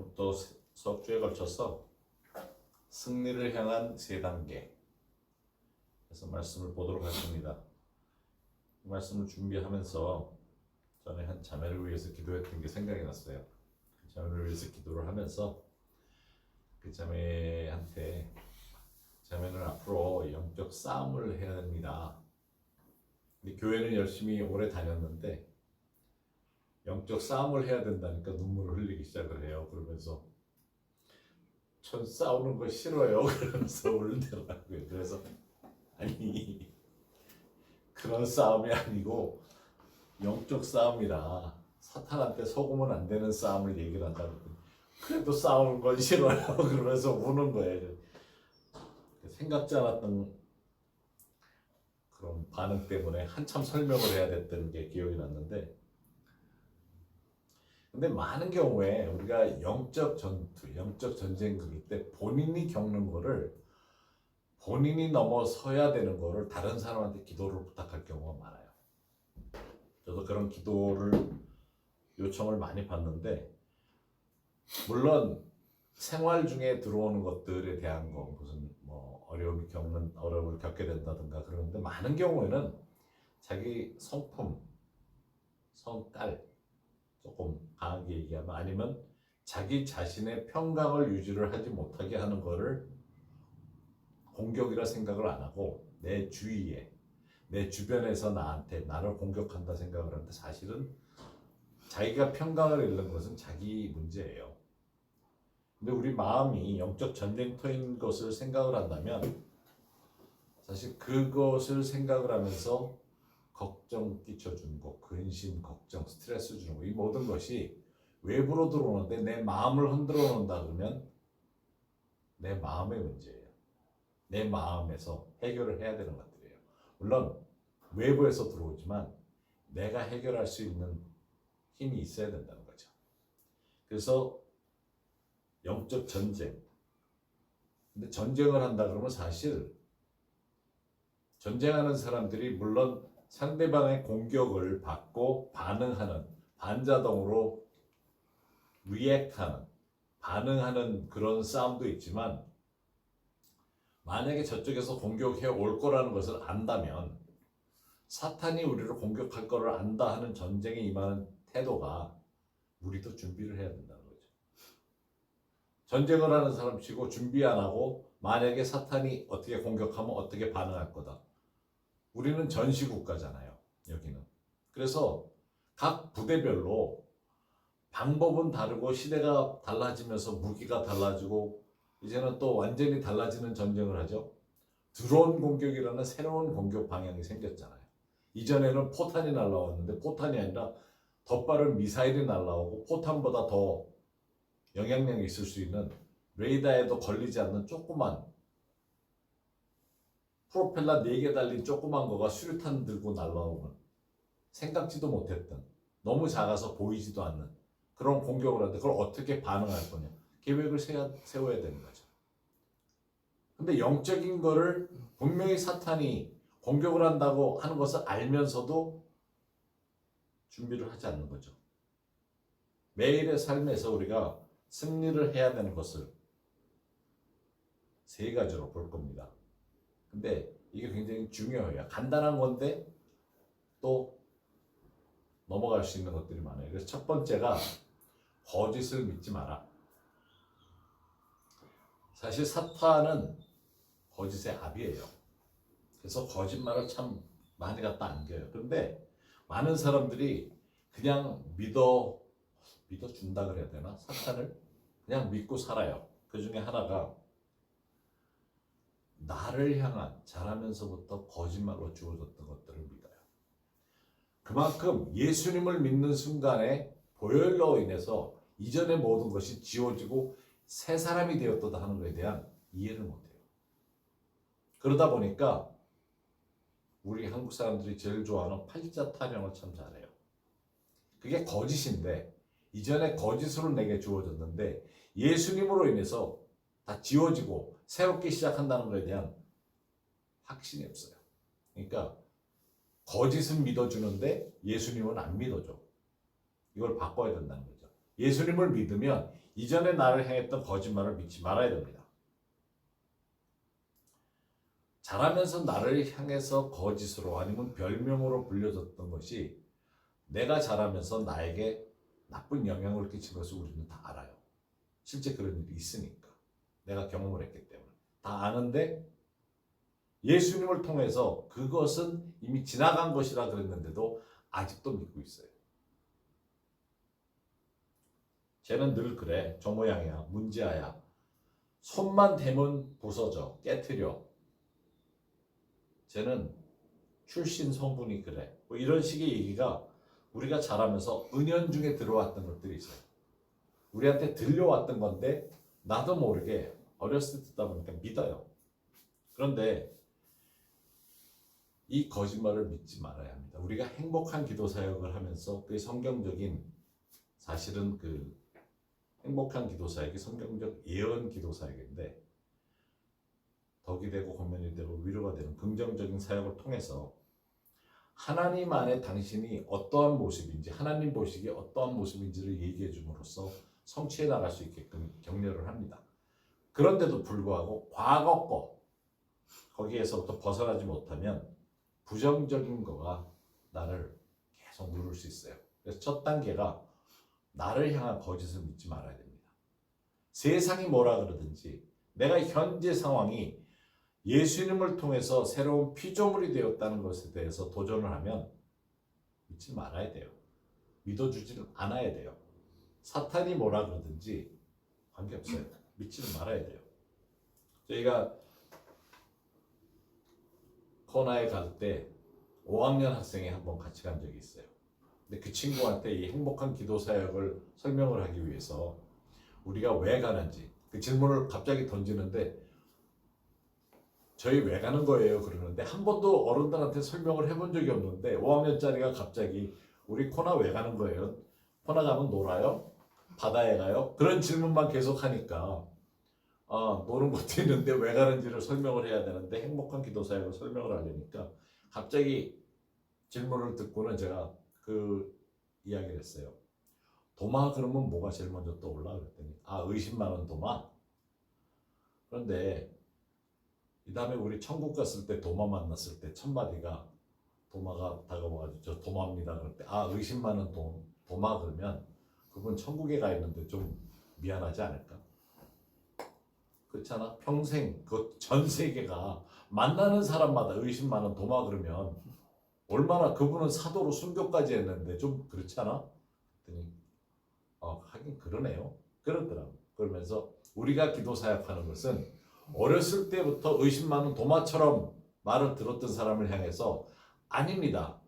오늘부터 수업 주에 걸쳐서 승리를 향한 세 단계 그래서 말씀을 보도록 하겠습니다. 말씀을 준비하면서 전에 한 자매를 위해서 기도했던 게 생각이 났어요. 그 자매를 위해서 기도를 하면서 그 자매한테 자매는 앞으로 영적 싸움을 해야 됩니다. 우리 교회는 열심히 오래 다녔는데 영적 싸움을 해야 된다니까 눈물을 흘리기 시작을 해요. 그러면서 전 싸우는 거 싫어요. 그러면서 울더라고요. 그래서 아니 그런 싸움이 아니고 영적 싸움이라 사탄한테 속으면 안 되는 싸움을 얘기를 한다고. 그래도 싸우는 건 싫어요. 그러면서 우는 거예요. 생각지 않았던 그런 반응 때문에 한참 설명을 해야 됐던 게 기억이 났는데, 근데 많은 경우에 우리가 영적 전투, 영적 전쟁 그럴 때 본인이 겪는 거를 본인이 넘어서야 되는 거를 다른 사람한테 기도를 부탁할 경우가 많아요. 저도 그런 기도를 요청을 많이 받는데, 물론 생활 중에 들어오는 것들에 대한 거 무슨 뭐 어려움을 겪게 된다든가 그러는데, 많은 경우에는 자기 성품, 성깔 조금 강하게 얘기하면, 아니면 자기 자신의 평강을 유지를 하지 못하게 하는 거를 공격이라 생각을 안 하고 내 주위에, 내 주변에서 나를 공격한다 생각을 하는데, 사실은 자기가 평강을 잃는 것은 자기 문제예요. 근데 우리 마음이 영적 전쟁터인 것을 생각을 한다면, 사실 그것을 생각을 하면서 걱정 끼쳐주는 거, 근심, 걱정, 스트레스 주는 거, 이 모든 것이 외부로 들어오는데 내 마음을 흔들어 놓는다 그러면 내 마음의 문제예요. 내 마음에서 해결을 해야 되는 것들이에요. 물론 외부에서 들어오지만 내가 해결할 수 있는 힘이 있어야 된다는 거죠. 그래서 영적 전쟁. 근데 전쟁을 한다 그러면 사실 전쟁하는 사람들이 물론 상대방의 공격을 받고 반응하는, 반자동으로 리액트하는, 반응하는 그런 싸움도 있지만, 만약에 저쪽에서 공격해 올 거라는 것을 안다면, 사탄이 우리를 공격할 거를 안다 하는 전쟁에 임하는 태도가 우리도 준비를 해야 된다는 거죠. 전쟁을 하는 사람 치고 준비 안 하고 만약에 사탄이 어떻게 공격하면 어떻게 반응할 거다. 우리는 전시국가잖아요, 여기는. 그래서 각 부대별로 방법은 다르고 시대가 달라지면서 무기가 달라지고 이제는 또 완전히 달라지는 전쟁을 하죠. 드론 공격이라는 새로운 공격 방향이 생겼잖아요. 이전에는 포탄이 날라왔는데 포탄이 아니라 더 빠른 미사일이 날라오고, 포탄보다 더 영향력이 있을 수 있는 레이더에도 걸리지 않는 조그만 프로펠러 4개 달린 조그만 거가 수류탄 들고 날라오는, 생각지도 못했던, 너무 작아서 보이지도 않는 그런 공격을 하는데, 그걸 어떻게 반응할 거냐, 계획을 세워야 되는 거죠. 근데 영적인 거를 분명히 사탄이 공격을 한다고 하는 것을 알면서도 준비를 하지 않는 거죠. 매일의 삶에서 우리가 승리를 해야 되는 것을 3가지로 볼 겁니다. 근데 이게 굉장히 중요해요. 간단한 건데 또 넘어갈 수 있는 것들이 많아요. 그래서 첫 번째가 거짓을 믿지 마라. 사실 사탄은 거짓의 압이에요. 그래서 거짓말을 참 많이 갖다 안겨요. 그런데 많은 사람들이 그냥 믿어준다 그래야 되나? 사탄을 그냥 믿고 살아요. 그 중에 하나가 나를 향한 잘하면서부터 거짓말로 주어졌던 것들을 믿어요. 그만큼 예수님을 믿는 순간에 보혈로 인해서 이전의 모든 것이 지워지고 새 사람이 되었다 하는 것에 대한 이해를 못해요. 그러다 보니까 우리 한국 사람들이 제일 좋아하는 팔자 타령을 참 잘해요. 그게 거짓인데, 이전에 거짓으로 내게 주어졌는데 예수님으로 인해서 다 지워지고 새롭게 시작한다는 것에 대한 확신이 없어요. 그러니까 거짓은 믿어주는데 예수님은 안 믿어줘. 이걸 바꿔야 된다는 거죠. 예수님을 믿으면 이전에 나를 행했던 거짓말을 믿지 말아야 됩니다. 자라면서 나를 향해서 거짓으로 아니면 별명으로 불려졌던 것이 내가 자라면서 나에게 나쁜 영향을 끼친 것을 우리는 다 알아요. 실제 그런 일이 있으니까. 내가 경험을 했기 때문에. 다 아는데 예수님을 통해서 그것은 이미 지나간 것이라 그랬는데도 아직도 믿고 있어요. 쟤는 늘 그래. 저 모양이야. 문제아야. 손만 대면 부서져. 깨트려. 쟤는 출신 성분이 그래. 뭐 이런 식의 얘기가 우리가 자라면서 은연중에 들어왔던 것들이 있어요. 우리한테 들려왔던 건데 나도 모르게 어렸을 때 듣다 보니까 믿어요. 그런데 이 거짓말을 믿지 말아야 합니다. 우리가 행복한 기도 사역을 하면서 그 성경적인 사실은 그 행복한 기도 사역이 성경적 예언 기도 사역인데 덕이 되고 고면이 되고 위로가 되는 긍정적인 사역을 통해서 하나님 안에 당신이 어떠한 모습인지 하나님 보시기에 어떠한 모습인지를 얘기해 줌으로써 성취해 나갈 수 있게끔 격려를 합니다. 그런데도 불구하고 과거 거 거기에서부터 벗어나지 못하면 부정적인 거가 나를 계속 누를 수 있어요. 그래서 첫 단계가 나를 향한 거짓을 믿지 말아야 됩니다. 세상이 뭐라 그러든지 내가 현재 상황이 예수님을 통해서 새로운 피조물이 되었다는 것에 대해서 도전을 하면 믿지 말아야 돼요. 믿어주지는 않아야 돼요. 사탄이 뭐라 그러든지 관계없어요. 믿지는 말아야 돼요. 저희가 코나에 갈 때 5학년 학생이 한번 같이 간 적이 있어요. 근데 그 친구한테 이 행복한 기도 사역을 설명을 하기 위해서 우리가 왜 가는지 그 질문을 갑자기 던지는데 저희 왜 가는 거예요? 그러는데 한 번도 어른들한테 설명을 해본 적이 없는데 5학년짜리가 갑자기 우리 코나 왜 가는 거예요? 코나 가면 놀아요? 바다에 가요? 그런 질문만 계속 하니까 노는 것도 있는데 왜 가는지를 설명을 해야 되는데 행복한 기도 사역을 설명을 하려니까 갑자기 질문을 듣고는 제가 그 이야기를 했어요. 도마 그러면 뭐가 제일 먼저 떠올라? 그랬더니 의심 많은 도마? 그런데 이 다음에 우리 천국 갔을 때 도마 만났을 때 첫 마디가 도마가 다가와가지고 저 도마입니다. 그럴 때 의심 많은 도마 그러면 그분 천국에 가 있는데 좀 미안하지 않을까? 그렇잖아. 평생 그 전 세계가 만나는 사람마다 의심 많은 도마 그러면 얼마나 그분은 사도로 순교까지 했는데 좀 그렇잖아. 그랬더니 하긴 그러네요. 그러더라고. 그러면서 우리가 기도 사역하는 것은 어렸을 때부터 의심 많은 도마처럼 말을 들었던 사람을 향해서 아닙니다.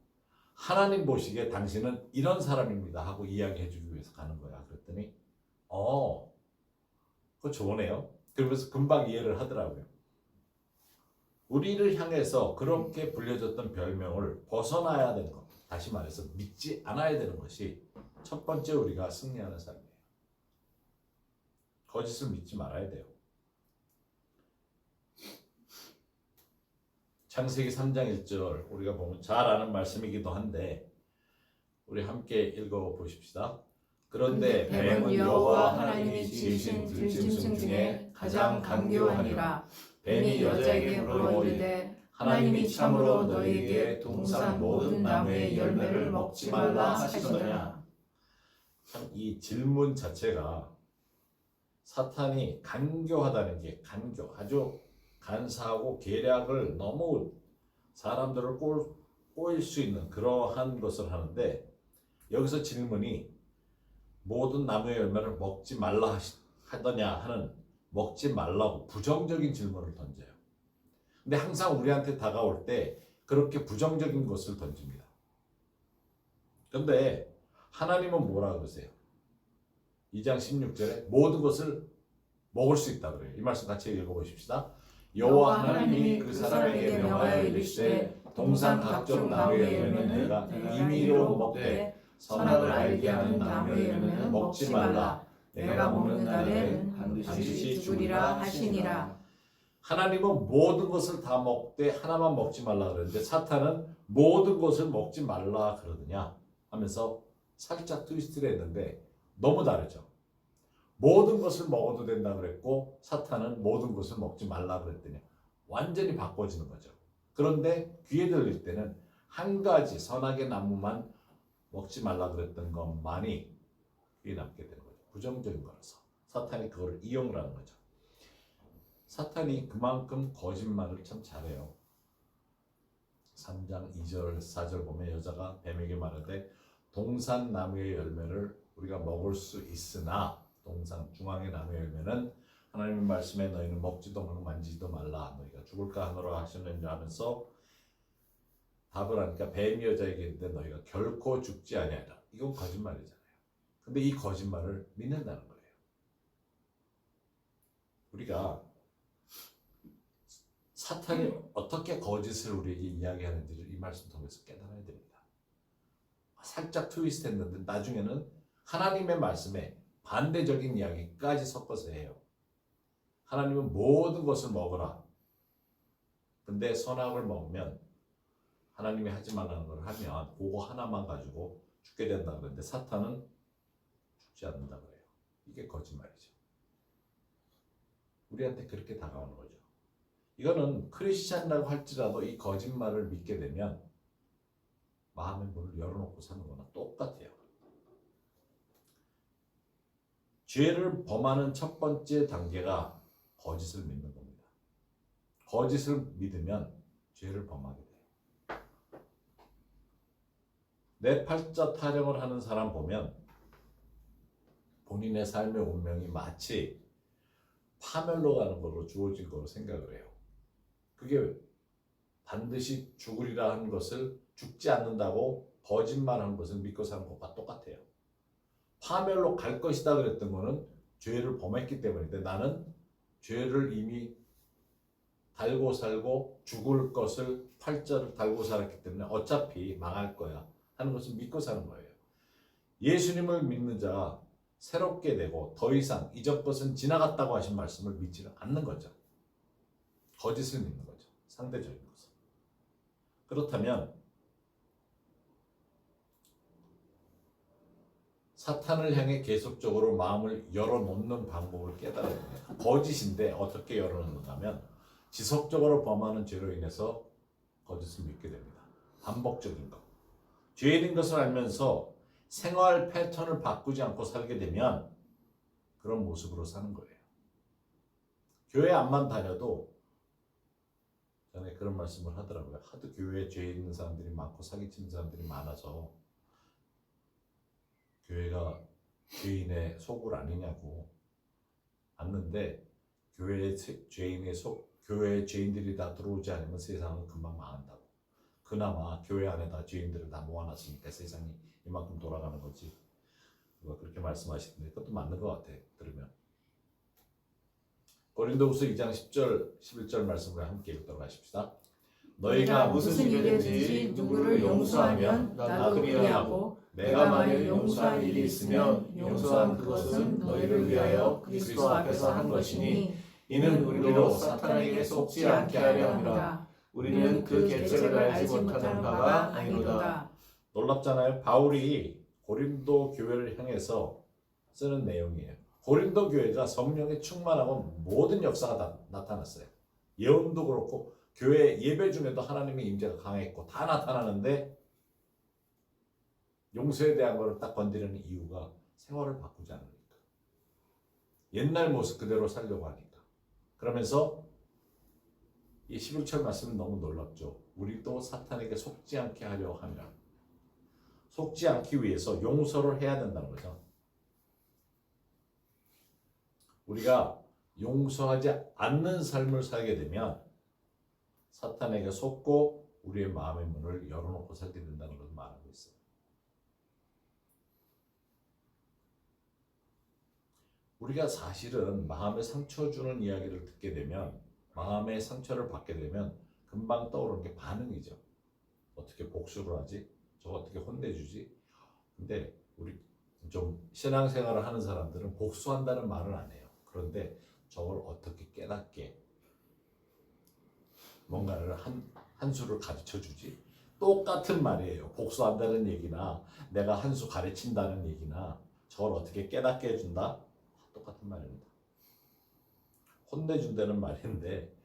하나님 보시기에 당신은 이런 사람입니다 하고 이야기해 주기 위해서 가는 거야. 그랬더니 그거 좋으네요. 그러면서 금방 이해를 하더라고요. 우리를 향해서 그렇게 불려졌던 별명을 벗어나야 되는 것. 다시 말해서 믿지 않아야 되는 것이 첫 번째 우리가 승리하는 삶이에요. 거짓을 믿지 말아야 돼요. 창세기 3장 1절 우리가 보면 잘 아는 말씀이기도 한데 우리 함께 읽어보십시다. 그런데 뱀은 여호와 하나님이 지으신 들짐승 중에 가장 간교하니라. 뱀이 여자에게 물어이르되 하나님이 참으로 너희에게 동산 모든 나무의 열매를 먹지 말라 하시더냐. 참 이 질문 자체가 사탄이 간교하다는 게 아주 간사하고 계략을 너무 사람들을 꼬일 수 있는 그러한 것을 하는데 여기서 질문이 모든 나무의 열매를 먹지 말라 하더냐 하는 먹지 말라고 부정적인 질문을 던져요. 근데 항상 우리한테 다가올 때 그렇게 부정적인 것을 던집니다. 그런데 하나님은 뭐라 그러세요? 2장 16절에 모든 것을 먹을 수 있다 그래요. 이 말씀 같이 읽어보십시다. 여호와 하나님이 그 사람에게 명하여 이르시되 동산 각종 나무의 열매는 내가 임의로 먹되 선악을 알게 하는 나무의 열매는 먹지 말라. 내가 먹는 날에는 반드시 죽으리라 하시니라. 하나님은 모든 것을 다 먹되 하나만 먹지 말라 그러는데 사탄은 모든 것을 먹지 말라 그러느냐 하면서 살짝 트위스트를 했는데 너무 다르죠. 모든 것을 먹어도 된다 그랬고 사탄은 모든 것을 먹지 말라 그랬더니 완전히 바꿔지는 거죠. 그런데 귀에 들릴 때는 한 가지 선악의 나무만 먹지 말라 그랬던 것만이 귀에 남게 되는 거죠. 부정적인 거라서 사탄이 그걸 이용을 하는 거죠. 사탄이 그만큼 거짓말을 참 잘해요. 3장 2절 4절 보면 여자가 뱀에게 말하되 동산 나무의 열매를 우리가 먹을 수 있으나 동산 중앙의 나무의 열매는 하나님의 말씀에 너희는 먹지도 말고 만지지도 말라 너희가 죽을까 하노라 하시느니라 하면서 답을 하니까 뱀이 여자에게 이르되 너희가 결코 죽지 아니하리라. 이건 거짓말이잖아요. 근데 이 거짓말을 믿는다는 거예요. 우리가 사탄이 어떻게 거짓을 우리에게 이야기하는지를 이 말씀 통해서 깨달아야 됩니다. 살짝 트위스트 했는데 나중에는 하나님의 말씀에 반대적인 이야기까지 섞어서 해요. 하나님은 모든 것을 먹으라. 근데 선악을 먹으면 하나님이 하지 말라는 걸 하면 그거 하나만 가지고 죽게 된다 그러는데 사탄은 죽지 않는다 그래요. 이게 거짓말이죠. 우리한테 그렇게 다가오는 거죠. 이거는 크리스찬이라고 할지라도 이 거짓말을 믿게 되면 마음의 문을 열어놓고 사는 거나 똑같아요. 죄를 범하는 첫 번째 단계가 거짓을 믿는 겁니다. 거짓을 믿으면 죄를 범하게 돼요. 내 팔자 타령을 하는 사람 보면 본인의 삶의 운명이 마치 파멸로 가는 걸로 주어진 거로 생각을 해요. 그게 반드시 죽으리라 한 것을 죽지 않는다고 거짓말한 것을 믿고 사는 것과 똑같아요. 파멸로 갈 것이다 그랬던 거는 죄를 범했기 때문인데 나는 죄를 이미 달고 살고 죽을 것을 팔자를 달고 살았기 때문에 어차피 망할 거야 하는 것을 믿고 사는 거예요. 예수님을 믿는 자가 새롭게 되고 더 이상 이전 것은 지나갔다고 하신 말씀을 믿지는 않는 거죠. 거짓을 믿는 거죠. 상대적인 것을. 그렇다면 사탄을 향해 계속적으로 마음을 열어놓는 방법을 깨달아야 됩니다. 거짓인데 어떻게 열어놓는가 하면 지속적으로 범하는 죄로 인해서 거짓을 믿게 됩니다. 반복적인 것. 죄인인 것을 알면서 생활 패턴을 바꾸지 않고 살게 되면 그런 모습으로 사는 거예요. 교회 안만 다녀도 전에 그런 말씀을 하더라고요. 하도 교회에 죄 있는 사람들이 많고 사기치는 사람들이 많아서 교회가 죄인의 속을 아니냐고 왔는데 교회의 죄인들이 다 들어오지 않으면 세상은 금방 망한다고. 그나마 교회 안에다 죄인들을 다 모아놨으니까 세상이 이만큼 돌아가는 거지. 누가 그렇게 말씀하시던데 그것도 맞는 것 같아 들으면. 고린도후서 2장 10절 11절 말씀을 함께 읽도록 하십시다. 너희가 무슨 일이든지 누구를 용서하면 나도 그리하고 내가 만일 용서한 일이 있으면 용서한 그것은 너희를 위하여 그리스도 앞에서 한 것이니 이는 우리로 사탄에게 속지 않게 하려 함이라. 우리는 그 계책을 알지 못하는 바가 아니로다. 놀랍잖아요. 바울이 고린도 교회를 향해서 쓰는 내용이에요. 고린도 교회가 성령에 충만하고 모든 역사가 다 나타났어요. 예언도 그렇고 교회 예배 중에도 하나님의 임재가 강했고 다 나타나는데 용서에 대한 것을 딱 건드리는 이유가 생활을 바꾸지 않으니까. 옛날 모습 그대로 살려고 하니까. 그러면서 이 11절 말씀은 너무 놀랍죠. 우리도 사탄에게 속지 않게 하려 함이라. 속지 않기 위해서 용서를 해야 된다는 거죠. 우리가 용서하지 않는 삶을 살게 되면 사탄에게 속고 우리의 마음의 문을 열어놓고 살게 된다는 것을 말하고 있어요. 우리가 사실은 마음에 상처 주는 이야기를 듣게 되면 마음의 상처를 받게 되면 금방 떠오르는 게 반응이죠. 어떻게 복수를 하지? 저거 어떻게 혼내주지? 근데 우리 좀 신앙생활을 하는 사람들은 복수한다는 말은 안 해요. 그런데 저걸 어떻게 깨닫게 뭔가를 한 수를 가르쳐 주지? 똑같은 말이에요. 복수한다는 얘기나 내가 한 수 가르친다는 얘기나 저걸 어떻게 깨닫게 해준다? 똑같은 말입니다. 혼내준다는 말인데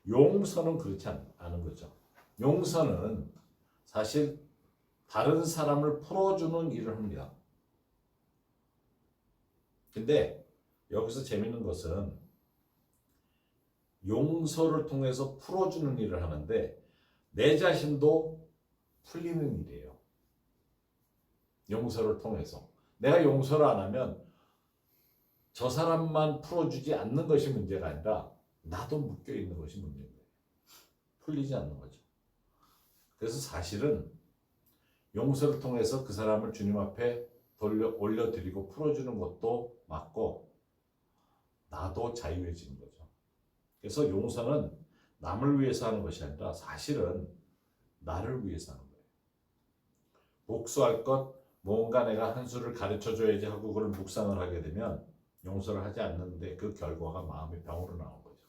용서는 그렇지 않은 거죠. 용서는 사실 다른 사람을 풀어주는 일을 합니다. 근데 여기서 재밌는 것은 용서를 통해서 풀어주는 일을 하는데 내 자신도 풀리는 일이에요. 용서를 통해서. 내가 용서를 안 하면 저 사람만 풀어주지 않는 것이 문제가 아니라 나도 묶여있는 것이 문제인 거예요. 풀리지 않는 거죠. 그래서 사실은 용서를 통해서 그 사람을 주님 앞에 올려드리고 풀어주는 것도 맞고 나도 자유해지는 거죠. 그래서 용서는 남을 위해서 하는 것이 아니라 사실은 나를 위해서 하는 거예요. 복수할 것, 뭔가 내가 한 수를 가르쳐줘야지 하고 그걸 묵상을 하게 되면 용서를 하지 않는데 그 결과가 마음의 병으로 나온 거죠.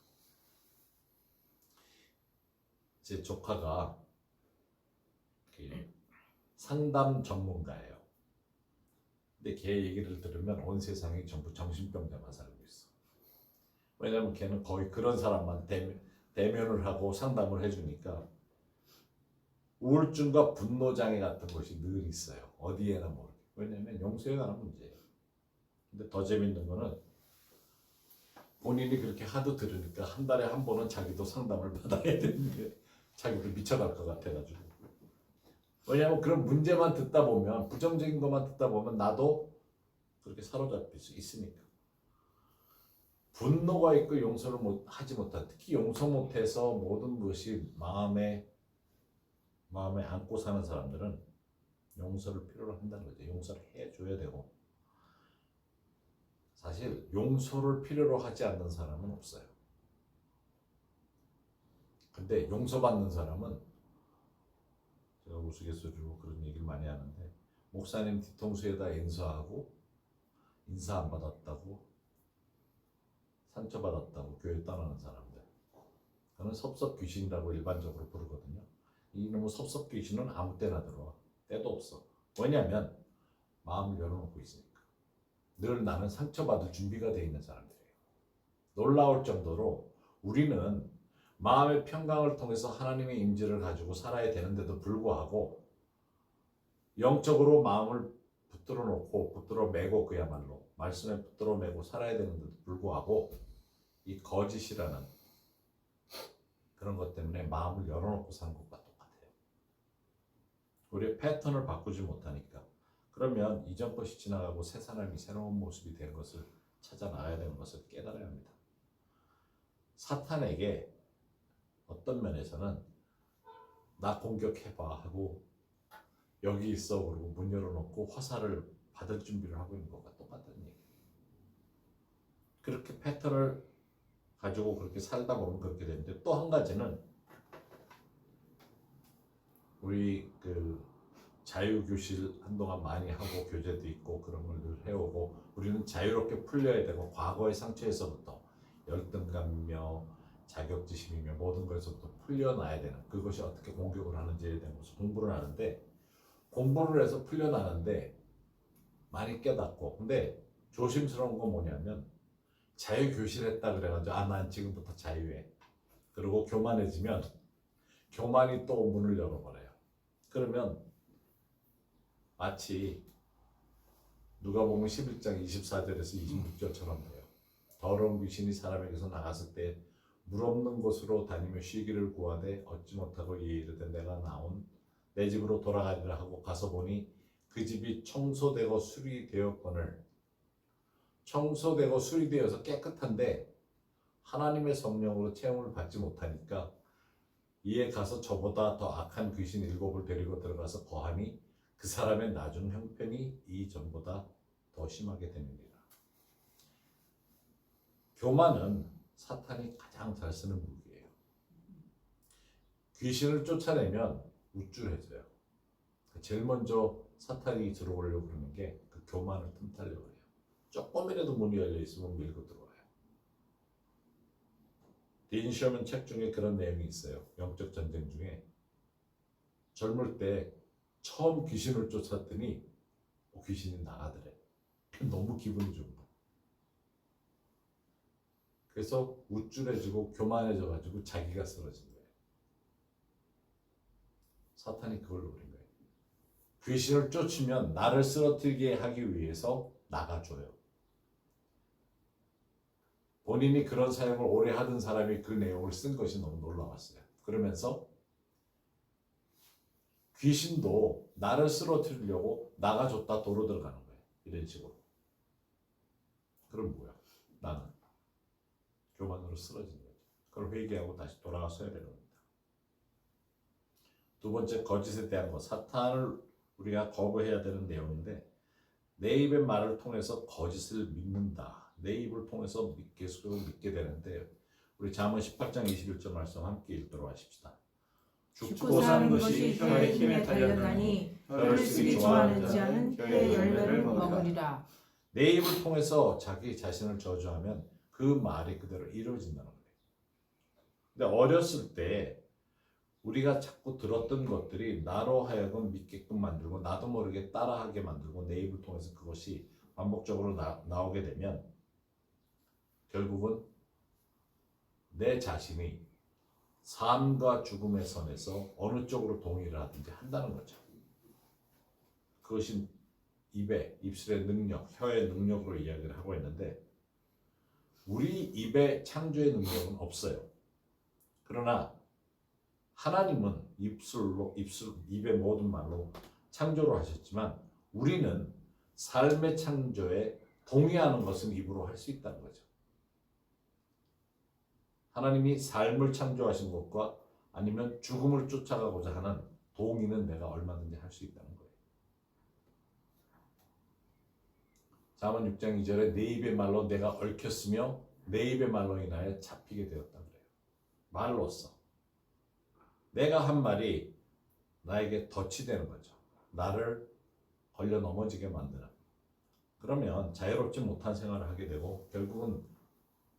제 조카가 상담 전문가예요. 근데 걔 얘기를 들으면 온 세상이 전부 정신병자만 살고 있어. 왜냐면 걔는 거의 그런 사람만 대면을 하고 상담을 해주니까 우울증과 분노장애 같은 것이 늘 있어요. 어디에나 모르게. 왜냐면 용서에 관한 문제예요. 근데 더 재밌는 거는 본인이 그렇게 하도 들으니까 한 달에 한 번은 자기도 상담을 받아야 되는데 자기도 미쳐갈 것 같아가지고. 왜냐하면 그런 문제만 듣다 보면 부정적인 것만 듣다 보면 나도 그렇게 사로잡힐 수 있으니까. 분노가 있고 용서를 하지 못한, 특히 용서 못해서 모든 것이 마음에 안고 사는 사람들은 용서를 필요로 한다는 거죠. 용서를 해줘야 되고. 사실 용서를 필요로 하지 않는 사람은 없어요. 근데 용서받는 사람은 제가 우스갯소리로 그런 얘기를 많이 하는데 목사님 뒤통수에다 인사하고 인사 안 받았다고 상처받았다고 교회 떠나는 사람들, 그는 섭섭 귀신이라고 일반적으로 부르거든요. 이놈의 섭섭 귀신은 아무 때나 들어와. 때도 없어. 왜냐하면 마음을 열어놓고 있으니까. 늘 나는 상처받을 준비가 되어 있는 사람들이에요. 놀라울 정도로 우리는 마음의 평강을 통해서 하나님의 임재를 가지고 살아야 되는데도 불구하고 영적으로 마음을 붙들어 놓고 붙들어 매고 그야말로 말씀에 붙들어 매고 살아야 되는데도 불구하고 이 거짓이라는 그런 것 때문에 마음을 열어놓고 사는 것과 똑같아요. 우리의 패턴을 바꾸지 못하니까. 그러면 이전 것이 지나가고 새 사람이 새로운 모습이 되는 것을 찾아 나가야 되는 것을 깨달아야 합니다. 사탄에게 어떤 면에서는 나 공격해봐 하고 여기 있어 그러고 문 열어놓고 화살을 받을 준비를 하고 있는 것과 똑같은 얘기예요. 그렇게 패턴을 가지고 그렇게 살다 보면 그렇게 되는데, 또 한 가지는 우리 자유교실 한동안 많이 하고 교제도 있고 그런 걸 늘 해오고 우리는 자유롭게 풀려야 되고 과거의 상처에서부터 열등감이며 자격지심이며 모든 것에서부터 풀려나야 되는, 그것이 어떻게 공격을 하는지에 대해서 공부를 하는데, 공부를 해서 풀려나는데 많이 깨닫고, 근데 조심스러운 건 뭐냐면 자유교실 했다 그래가지고 난 지금부터 자유해. 그리고 교만해지면 교만이 또 문을 열어버려요. 그러면 마치 누가복음 11장 24절에서 26절처럼 돼요. 더러운 귀신이 사람에게서 나갔을 때 물 없는 곳으로 다니며 쉬기를 구하되 얻지 못하고 이에 이르되 내가 나온 내 집으로 돌아가리라 하고 가서 보니 그 집이 청소되고 수리되었거늘. 청소되고 수리되어서 깨끗한데 하나님의 성령으로 체험을 받지 못하니까 이에 가서 저보다 더 악한 귀신 7을 데리고 들어가서 거하니 그 사람의 나중 형편이 이전보다 더 심하게 되느니라. 교만은 사탄이 가장 잘 쓰는 무기예요. 귀신을 쫓아내면 우쭐해져요. 제일 먼저 사탄이 들어오려고 그러는 게 그 교만을 틈타려고 해요. 조금이라도 문이 열려 있으면 밀고 들어와요. 딘 셔먼 책 중에 그런 내용이 있어요. 영적 전쟁 중에 젊을 때 처음 귀신을 쫓았더니 귀신이 나가더래. 너무 기분이 좋은 거야. 그래서 우쭐해지고 교만해져가지고 자기가 쓰러진 거예요. 사탄이 그걸 노린 거예요. 귀신을 쫓으면 나를 쓰러뜨리게 하기 위해서 나가줘요. 본인이 그런 사역을 오래 하던 사람이 그 내용을 쓴 것이 너무 놀라웠어요. 그러면서 귀신도 나를 쓰러뜨리려고 나가줬다 도로 들어가는 거예요. 이런 식으로. 그럼 뭐야? 나는 교만으로 쓰러진 거죠. 그걸 회개하고 다시 돌아가서야 되는 겁니다. 두 번째, 거짓에 대한 것. 사탄을 우리가 거부해야 되는 내용인데, 내 입의 말을 통해서 거짓을 믿는다. 내 입을 통해서 계속 믿게 되는데, 우리 잠언 18장 21절 말씀 함께 읽도록 하십시다. 죽고 사는 것이 혀의 힘에 달렸나니 혀를 쓰기 좋아하는 자는 혀의 열매를 먹으리라. 내 입을 통해서 자기 자신을 저주하면 그 말이 그대로 이루어진다는 거예요. 근데 어렸을 때 우리가 자꾸 들었던 것들이 나로 하여금 믿게끔 만들고 나도 모르게 따라하게 만들고 내 입을 통해서 그것이 반복적으로 나오게 되면 결국은 내 자신이 삶과 죽음의 선에서 어느 쪽으로 동의를 하든지 한다는 거죠. 그것이 입술의 능력, 혀의 능력으로 이야기를 하고 있는데 우리 입의 창조의 능력은 없어요. 그러나 하나님은 입의 모든 말로 창조를 하셨지만 우리는 삶의 창조에 동의하는 것은 입으로 할 수 있다는 거죠. 하나님이 삶을 창조하신 것과 아니면 죽음을 쫓아가고자 하는 동의는 내가 얼마든지 할 수 있다는 거예요. 잠언 6장 2절에 내 입의 말로 내가 얽혔으며 내 입의 말로 인하여 잡히게 되었다 그래요. 말로써 내가 한 말이 나에게 덫이 되는 거죠. 나를 걸려 넘어지게 만드는. 그러면 자유롭지 못한 생활을 하게 되고 결국은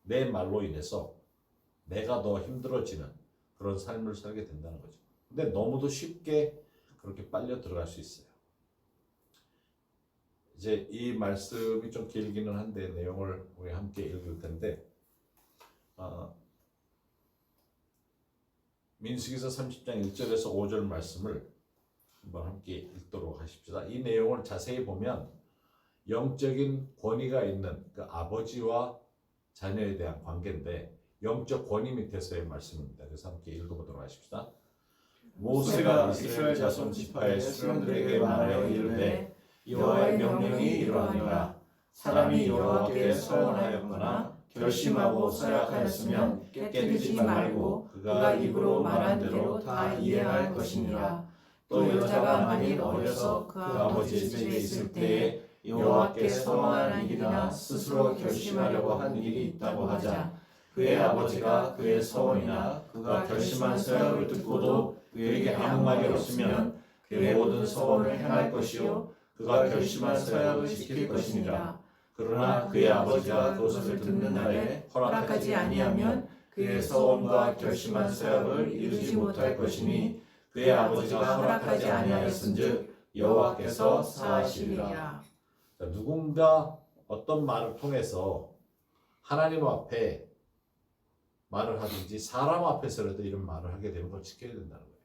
내 말로 인해서 내가 더 힘들어지는 그런 삶을 살게 된다는 거죠. 근데 너무도 쉽게 그렇게 빨려 들어갈 수 있어요. 이제 이 말씀이 좀 길기는 한데 내용을 우리 함께 읽을 텐데 민수기서 30장 1절에서 5절 말씀을 한번 함께 읽도록 하십시다. 이 내용을 자세히 보면 영적인 권위가 있는 그 아버지와 자녀에 대한 관계인데 영적 권위 밑에서의 말씀입니다. 그래서 함께 읽어보도록 하십시다. 모세가 이스라엘 자손 지파의 수령들에게 말하여 이르되 여호와의 명령이 이러하니라. 사람이 여호와께 서원하였거나 결심하고 서약하였으면 깨뜨리지 말고 그가 입으로 말한 대로 다 이해할 것이니라. 또 여자가 만일 어려서 그 아버지 집에 있을 때에 여호와께 서원한 일이나 스스로 결심하려고 한 일이 있다고 하자. 그의 아버지가 그의 서원이나 그가 결심한 서약을 듣고도 그에게 아무 말이 없으면 그의 모든 서원을 행할 것이요 그가 결심한 서약을 지킬 것이니라. 그러나 그의 아버지가 그것을 듣는 날에 허락하지 아니하면 그의 서원과 결심한 서약을 이루지 못할 것이니 그의 아버지가 허락하지 아니하였은즉 여호와께서 사하시리라. 누군가 어떤 말을 통해서 하나님 앞에 말을 하든지 사람 앞에서라도 이런 말을 하게 되면 그걸 지켜야 된다는 거예요.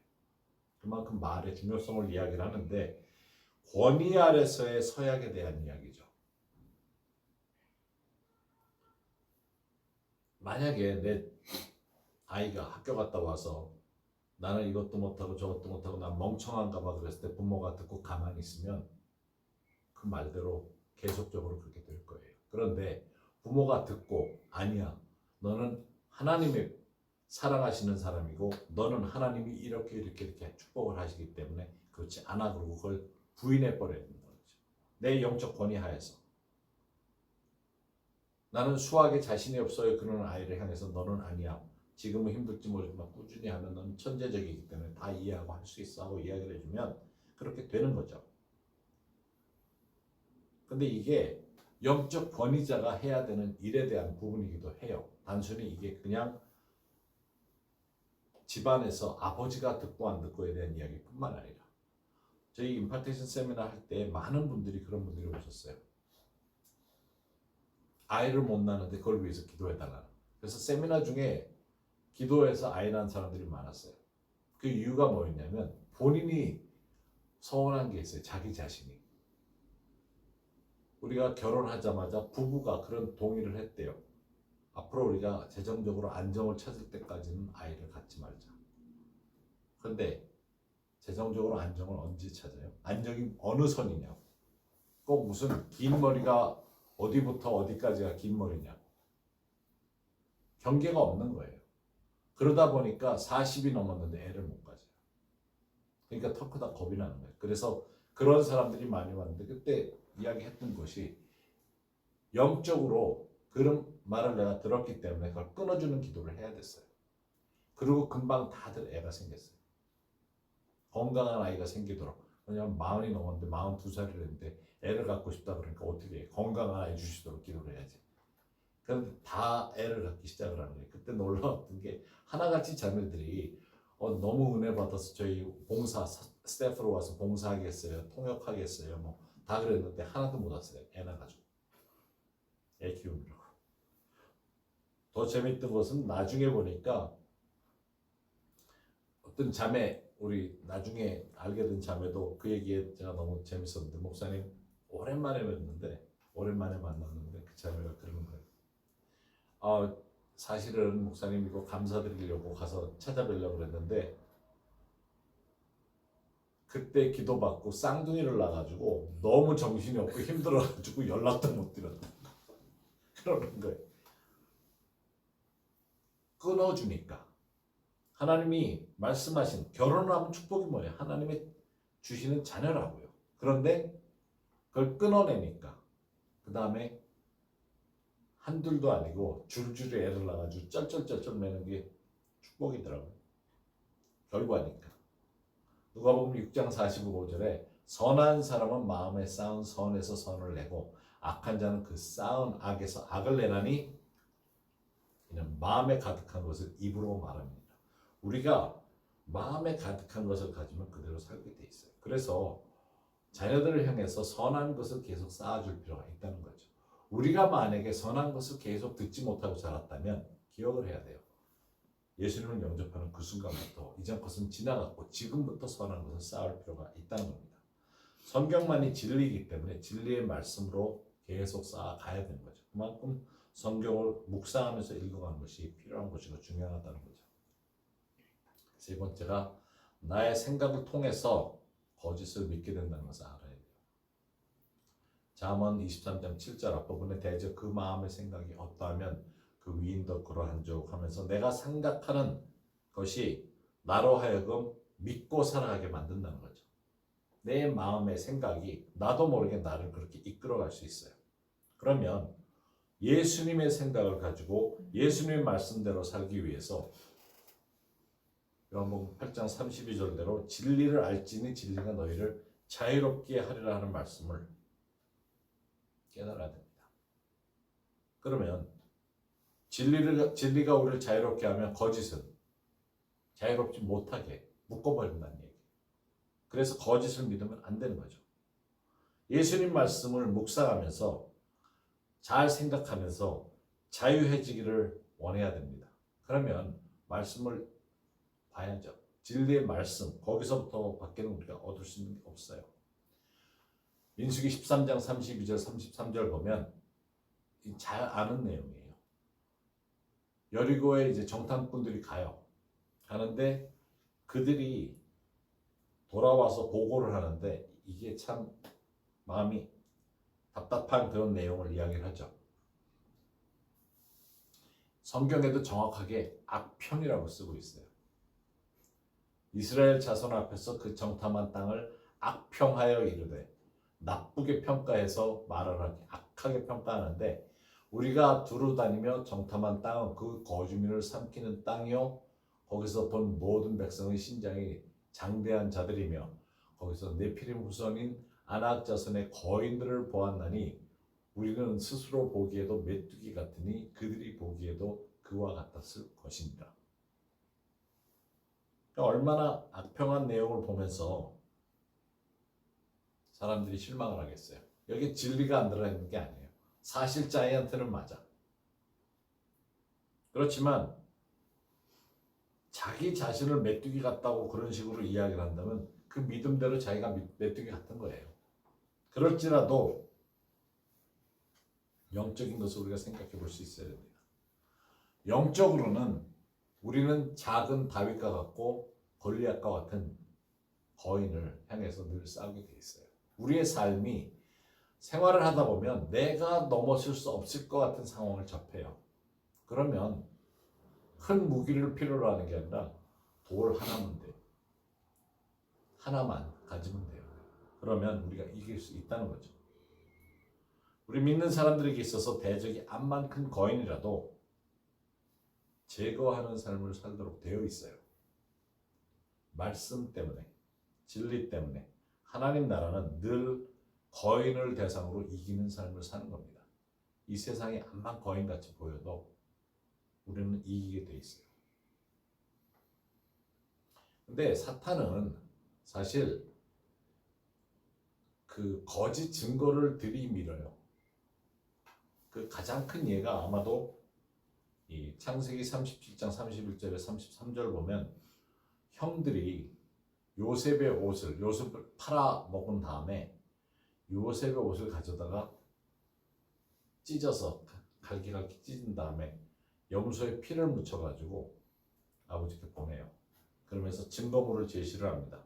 그만큼 말의 중요성을 이야기를 하는데 권위 아래서의 서약에 대한 이야기죠. 만약에 내 아이가 학교 갔다 와서 나는 이것도 못하고 저것도 못하고 난 멍청한가 봐 그랬을 때 부모가 듣고 가만히 있으면 그 말대로 계속적으로 그렇게 될 거예요. 그런데 부모가 듣고 아니야 너는 하나님의 사랑하시는 사람이고 너는 하나님이 이렇게 축복을 하시기 때문에 그렇지 않아 그러고 그걸 부인해 버려야 된다는 거죠. 내 영적 권위 하에서 나는 수학에 자신이 없어요 그러는 아이를 향해서 너는 아니야 지금은 힘들지 모르지만 꾸준히 하면 너는 천재적이기 때문에 다 이해하고 할 수 있어 하고 이야기를 해주면 그렇게 되는 거죠. 근데 이게 영적 권위자가 해야 되는 일에 대한 부분이기도 해요. 단순히 이게 그냥 집안에서 아버지가 듣고 안 듣고에 대한 이야기뿐만 아니라 저희 임파테이션 세미나 할 때 많은 분들이 그런 분들이 오셨어요. 아이를 못 낳는데 그걸 위해서 기도해달라는. 그래서 세미나 중에 기도해서 아이 낳은 사람들이 많았어요. 그 이유가 뭐였냐면 본인이 서운한 게 있어요. 자기 자신이. 우리가 결혼하자마자 부부가 그런 동의를 했대요. 앞으로 우리가 재정적으로 안정을 찾을 때까지는 아이를 갖지 말자. 그런데 재정적으로 안정을 언제 찾아요? 안정이 어느 선이냐고. 꼭 무슨 긴 머리가 어디부터 어디까지가 긴 머리냐. 경계가 없는 거예요. 그러다 보니까 40이 넘었는데 애를 못 가져요. 그러니까 더 크다 겁이 나는 거예요. 그래서 그런 사람들이 많이 왔는데 그때 이야기했던 것이 영적으로 그런 말을 내가 들었기 때문에 그걸 끊어주는 기도를 해야 됐어요. 그리고 금방 다들 애가 생겼어요. 건강한 아이가 생기도록. 왜냐하면 40이 넘었는데 42살이 됐는데 애를 갖고 싶다 그러니까 어떻게 해? 건강한 아이 주시도록 기도를 해야지. 그런데 다 애를 갖기 시작을 하는 거예요. 그때 놀라웠던 게 하나같이 자매들이 너무 은혜 받아서 저희 봉사 스태프로 와서 봉사하겠어요, 통역하겠어요, 뭐 다 그랬는데 하나도 못 왔어요. 애 낳아가지고 애 키우느라고. 더 재밌던 것은 나중에 보니까 어떤 자매, 우리 나중에 알게 된 자매도 그 얘기에 제가 너무 재밌었는데 목사님 오랜만에 만났는데 그 자매가 그러는 거예요. 사실은 목사님 이거 감사드리려고 가서 찾아뵈려고 그랬는데 그때 기도받고 쌍둥이를 낳아가지고 너무 정신이 없고 힘들어가지고 연락도 못 드렸다. 그러는 거예요. 끊어주니까. 하나님이 말씀하신 결혼을 하면 축복이 뭐예요? 하나님의 주시는 자녀라고요. 그런데 그걸 끊어내니까 그 다음에 한둘도 아니고 줄줄이 애를 낳아가지고 쩔쩔쩔쩔 매는 게 축복이더라고요. 결과니까. 누가복음 6장 45절에 선한 사람은 마음에 쌓은 선에서 선을 내고 악한 자는 그 쌓은 악에서 악을 내나니 이는 마음에 가득한 것을 입으로 말합니다. 우리가 마음에 가득한 것을 가지면 그대로 살게 돼 있어요. 그래서 자녀들을 향해서 선한 것을 계속 쌓아줄 필요가 있다는 거죠. 우리가 만약에 선한 것을 계속 듣지 못하고 자랐다면 기억을 해야 돼요. 예수님을 영접하는 그 순간부터 이전 것은 지나갔고 지금부터 선한 것을 쌓을 필요가 있다는 겁니다. 성경만이 진리이기 때문에 진리의 말씀으로 계속 쌓아가야 되는 거죠. 그만큼 성경을 묵상하면서 읽어가는 것이 필요한 것이고 중요하다는 거죠. 세 번째가 나의 생각을 통해서 거짓을 믿게 된다는 것을 알아야 돼요. 잠언 23장 7절 앞부분에 대저 그 마음의 생각이 어떠하면 그 위인도 그러한즉 하면서 내가 생각하는 것이 나로 하여금 믿고 살아가게 만든다는 거죠. 내 마음의 생각이 나도 모르게 나를 그렇게 이끌어갈 수 있어요. 그러면 예수님의 생각을 가지고 예수님의 말씀대로 살기 위해서 요한복음 8장 32절대로 진리를 알지니 진리가 너희를 자유롭게 하리라 하는 말씀을 깨달아야 됩니다. 그러면 진리가 우리를 자유롭게 하면 거짓은 자유롭지 못하게 묶어버린다는 얘기예요. 그래서 거짓을 믿으면 안 되는 거죠. 예수님 말씀을 묵상하면서 잘 생각하면서 자유해지기를 원해야 됩니다. 그러면 말씀을 봐야죠. 진리의 말씀, 거기서부터 밖에는 우리가 얻을 수 있는 게 없어요. 민수기 13장 32절 33절 보면 잘 아는 내용이에요. 여리고에 이제 정탐꾼들이 가는데 그들이 돌아와서 보고를 하는데 이게 참 마음이 답답한 그런 내용을 이야기를 하죠. 성경에도 정확하게 악평이라고 쓰고 있어요. 이스라엘 자손 앞에서 그 정탐한 땅을 악평하여 이르되 나쁘게 평가해서 말을 하기 악하게 평가하는데 우리가 두루 다니며 정탐한 땅은 그 거주민을 삼키는 땅이요 거기서 본 모든 백성의 신장이 장대한 자들이며 거기서 네피림 후손인 아낙 자손의 거인들을 보았나니 우리는 스스로 보기에도 메뚜기 같으니 그들이 보기에도 그와 같았을 것입니다. 얼마나 악평한 내용을 보면서 사람들이 실망을 하겠어요. 여기 진리가 안 들어있는 게 아니에요. 사실 자이언트는 맞아. 그렇지만 자기 자신을 메뚜기 같다고 그런 식으로 이야기를 한다면 그 믿음대로 자기가 메뚜기 같은 거예요. 그럴지라도 영적인 것을 우리가 생각해 볼 수 있어야 됩니다. 영적으로는 우리는 작은 다윗과 같고 골리앗과 같은 거인을 향해서 늘 싸우게 돼 있어요. 우리의 삶이 생활을 하다 보면 내가 넘어설 수 없을 것 같은 상황을 접해요. 그러면 큰 무기를 필요로 하는 게 아니라 돌 하나면 돼요. 하나만 가지면 돼요. 그러면 우리가 이길 수 있다는 거죠. 우리 믿는 사람들에게 있어서 대적이 암만 큰 거인이라도 제거하는 삶을 살도록 되어 있어요. 말씀 때문에, 진리 때문에 하나님 나라는 늘 거인을 대상으로 이기는 삶을 사는 겁니다. 이 세상이 암만 거인같이 보여도 우리는 이기게 돼 있어요. 근데 사탄은 사실 그 거짓 증거를 들이밀어요. 그 가장 큰 예가 아마도 이 창세기 37장 31절에 33절 보면 형들이 요셉의 옷을 팔아 먹은 다음에 요셉의 옷을 가져다가 찢어서 갈기갈기 찢은 다음에 염소에 피를 묻혀가지고 아버지께 보내요. 그러면서 증거물을 제시를 합니다.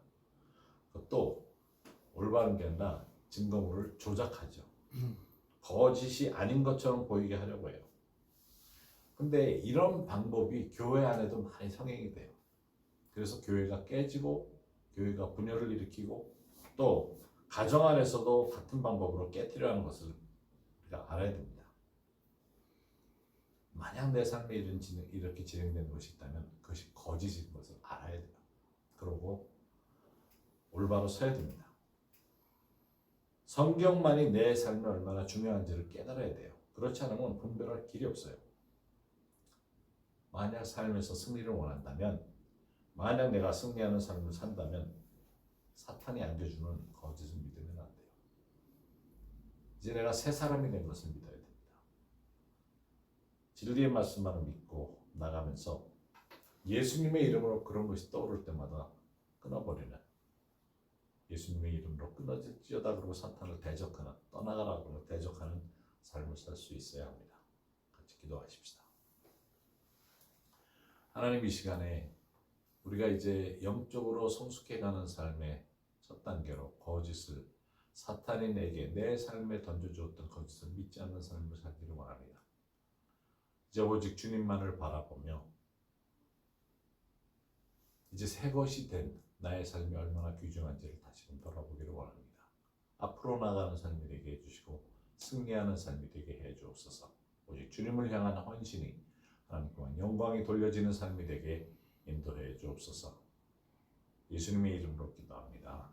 그것도 올바른 게 아니라 증거물을 조작하죠. 거짓이 아닌 것처럼 보이게 하려고 해요. 근데 이런 방법이 교회 안에도 많이 성행이 돼요. 그래서 교회가 깨지고 교회가 분열을 일으키고 또 가정 안에서도 같은 방법으로 깨뜨려 하는 것을 우리가 알아야 됩니다. 만약 내 삶에 이렇게 진행되는 것이 있다면 그것이 거짓인 것을 알아야 돼요. 그러고 올바로 서야 됩니다. 성경만이 내 삶에 얼마나 중요한지를 깨달아야 돼요. 그렇지 않으면 분별할 길이 없어요. 만약 삶에서 승리를 원한다면, 만약 내가 승리하는 삶을 산다면 사탄이 안겨주는 거짓을 믿으면 안 돼요. 이제 내가 새 사람이 된 것을 믿어야 됩니다. 진리의 말씀만을 믿고 나가면서 예수님의 이름으로 그런 것이 떠오를 때마다 끊어버리는, 예수님의 이름으로 끊어질지어다 그러고 사탄을 대적하는, 떠나가라 그러고 대적하는 삶을 살 수 있어야 합니다. 같이 기도하십시다. 하나님, 이 시간에 우리가 이제 영적으로 성숙해가는 삶의 첫 단계로 거짓을, 사탄이 내게 내 삶에 던져주었던 거짓을 믿지 않는 삶을 살기를 원합니다. 이제 오직 주님만을 바라보며 이제 새 것이 된 나의 삶이 얼마나 귀중한지를 다시금 돌아보기를 원합니다. 앞으로 나가는 삶이 되게 해주시고 승리하는 삶이 되게 해주옵소서. 오직 주님을 향한 헌신이 하나님께 영광이 돌려지는 삶이 되게 인도해 주옵소서. 예수님의 이름으로 기도합니다.